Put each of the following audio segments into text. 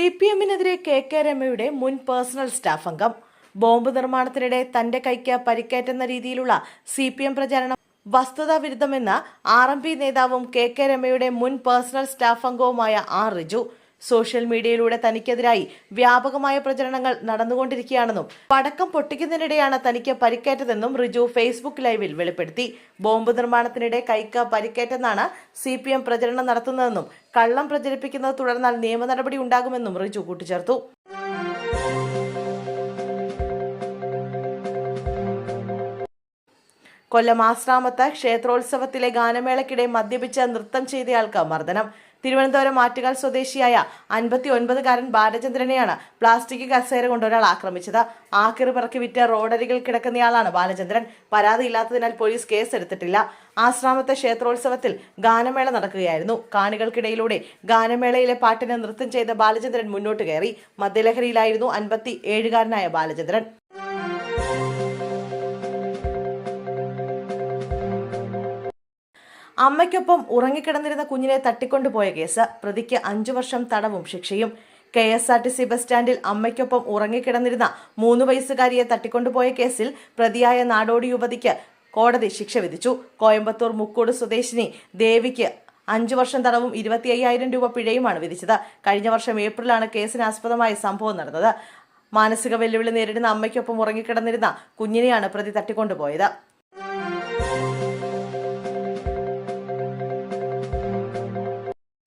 CPM-നെതിരെ KK രമയുടെ മുൻ personal staff അംഗം bomb നിർമ്മാണത്തിനിടെ തന്റെ കൈക്ക് പരിക്കേറ്റെന്ന രീതിയിലുള്ള CPM പ്രചാരണം വസ്തുതാവിരുദ്ധമെന്ന് RMP നേതാവും KK രമയുടെ മുൻ പേഴ്സണൽ സ്റ്റാഫ് അംഗവുമായ R. റിജു സോഷ്യൽ മീഡിയയിലൂടെ തനിക്കെതിരായി വ്യാപകമായ പ്രചരണങ്ങൾ നടന്നുകൊണ്ടിരിക്കുകയാണെന്നും പടക്കം പൊട്ടിക്കുന്നതിനിടെയാണ് തനിക്ക് പരിക്കേറ്റതെന്നും റിജു ഫേസ്ബുക്ക് ലൈവിൽ വെളിപ്പെടുത്തി. ബോംബ് നിർമ്മാണത്തിനിടെ കൈക്ക് പരിക്കേറ്റെന്നാണ് CPM പ്രചരണം നടത്തുന്നതെന്നും കള്ളം പ്രചരിപ്പിക്കുന്നത് തുടർന്നാൽ നിയമ നടപടി ഉണ്ടാകുമെന്നും റിജു കൂട്ടിച്ചേർത്തു. കൊല്ലം ആശ്രാമത്ത് ക്ഷേത്രോത്സവത്തിലെ ഗാനമേളയ്ക്കിടെ മദ്യപിച്ച് നൃത്തം ചെയ്തയാൾക്ക് മർദ്ദനം. തിരുവനന്തപുരം ആറ്റുകാൽ സ്വദേശിയായ 59-കാരൻ ബാലചന്ദ്രനെയാണ് പ്ലാസ്റ്റിക് കസേര കൊണ്ട് ഒരാൾ ആക്രമിച്ചത്. ആക്കിറി പറക്കി വിറ്റ് റോഡരികിൽ കിടക്കുന്നയാളാണ് ബാലചന്ദ്രൻ. പരാതിയില്ലാത്തതിനാൽ പോലീസ് കേസെടുത്തിട്ടില്ല. ആശ്രാമത്തെ ക്ഷേത്രോത്സവത്തിൽ ഗാനമേള നടക്കുകയായിരുന്നു. കാണികൾക്കിടയിലൂടെ ഗാനമേളയിലെ പാട്ടിന് നൃത്തം ചെയ്ത ബാലചന്ദ്രൻ മുന്നോട്ട് കയറി. മദ്യലഹരിയിലായിരുന്നു 57-കാരനായ ബാലചന്ദ്രൻ. അമ്മയ്ക്കൊപ്പം ഉറങ്ങിക്കിടന്നിരുന്ന കുഞ്ഞിനെ തട്ടിക്കൊണ്ടുപോയ കേസ്. പ്രതിക്ക് 5 വർഷം തടവും ശിക്ഷയും. KSRTC ബസ് സ്റ്റാൻഡിൽ അമ്മയ്ക്കൊപ്പം ഉറങ്ങിക്കിടന്നിരുന്ന 3 വയസ്സുകാരിയെ തട്ടിക്കൊണ്ടുപോയ കേസിൽ പ്രതിയായ നാടോടി യുവതിക്ക് കോടതി ശിക്ഷ വിധിച്ചു. കോയമ്പത്തൂർ മുക്കോട് സ്വദേശിനി ദേവിക്ക് 5 വർഷം തടവും 25,000 രൂപ പിഴയുമാണ് വിധിച്ചത്. കഴിഞ്ഞ വർഷം ഏപ്രിലാണ് കേസിനാസ്പദമായ സംഭവം നടന്നത്. മാനസിക വെല്ലുവിളി നേരിടുന്ന അമ്മയ്ക്കൊപ്പം ഉറങ്ങിക്കിടന്നിരുന്ന കുഞ്ഞിനെയാണ് പ്രതി തട്ടിക്കൊണ്ടുപോയത്.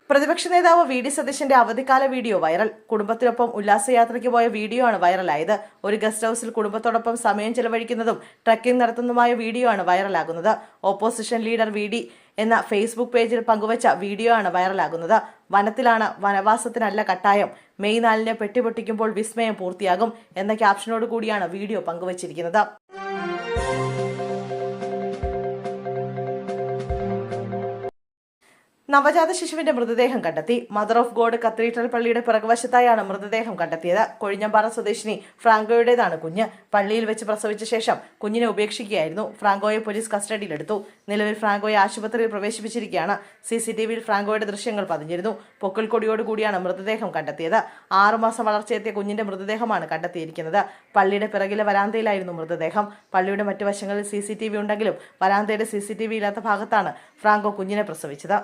പ്രതിപക്ഷ നേതാവ് VD സതീശന്റെ അവധിക്കാല വീഡിയോ വൈറൽ. കുടുംബത്തിനൊപ്പം ഉല്ലാസയാത്രയ്ക്ക് പോയ വീഡിയോ ആണ് വൈറലായത്. ഒരു ഗസ്റ്റ് ഹൌസിൽ കുടുംബത്തോടൊപ്പം സമയം ചെലവഴിക്കുന്നതും ട്രക്കിംഗ് നടത്തുന്നതുമായ വീഡിയോ ആണ് വൈറലാകുന്നത്. ഓപ്പോസിഷൻ ലീഡർ VD എന്ന ഫേസ്ബുക്ക് പേജിൽ പങ്കുവച്ച വീഡിയോ ആണ് വൈറലാകുന്നത്. വനത്തിലാണ്, വനവാസത്തിനല്ല കട്ടായം. മെയ് 4-ന് പെട്ടിപൊട്ടിക്കുമ്പോൾ വിസ്മയം പൂർത്തിയാകും എന്ന ക്യാപ്ഷനോട് കൂടിയാണ് വീഡിയോ പങ്കുവച്ചിരിക്കുന്നത്. നവജാത ശിശുവിന്റെ മൃതദേഹം കണ്ടെത്തി. മദർ ഓഫ് ഗോഡ് കത്തീഡ്രൽ പള്ളിയുടെ പിറകുവശത്തായാണ് മൃതദേഹം കണ്ടെത്തിയത്. കൊഴിഞ്ഞമ്പാറ സ്വദേശിനി ഫ്രാങ്കോയുടേതാണ് കുഞ്ഞ്. പള്ളിയിൽ വെച്ച് പ്രസവിച്ച ശേഷം കുഞ്ഞിനെ ഉപേക്ഷിക്കുകയായിരുന്നു. ഫ്രാങ്കോയെ പോലീസ് കസ്റ്റഡിയിലെടുത്തു. നിലവിൽ ഫ്രാങ്കോയെ ആശുപത്രിയിൽ പ്രവേശിപ്പിച്ചിരിക്കുകയാണ്. CCTVയിൽ ഫ്രാങ്കോയുടെ ദൃശ്യങ്ങൾ പതിഞ്ഞിരുന്നു. പൊക്കിൾ കൊടിയോടുകൂടിയാണ് മൃതദേഹം കണ്ടെത്തിയത്. 6 മാസം വളർച്ചയെത്തിയ കുഞ്ഞിന്റെ മൃതദേഹമാണ് കണ്ടെത്തിയിരിക്കുന്നത്. പള്ളിയുടെ പിറകിലെ വരാന്തയിലായിരുന്നു മൃതദേഹം. പള്ളിയുടെ മറ്റു വശങ്ങളിൽ CCTV ഉണ്ടെങ്കിലും വരാന്തയുടെ CCTV ഇല്ലാത്ത ഭാഗത്താണ് ഫ്രാങ്കോ കുഞ്ഞിനെ പ്രസവിച്ചത്.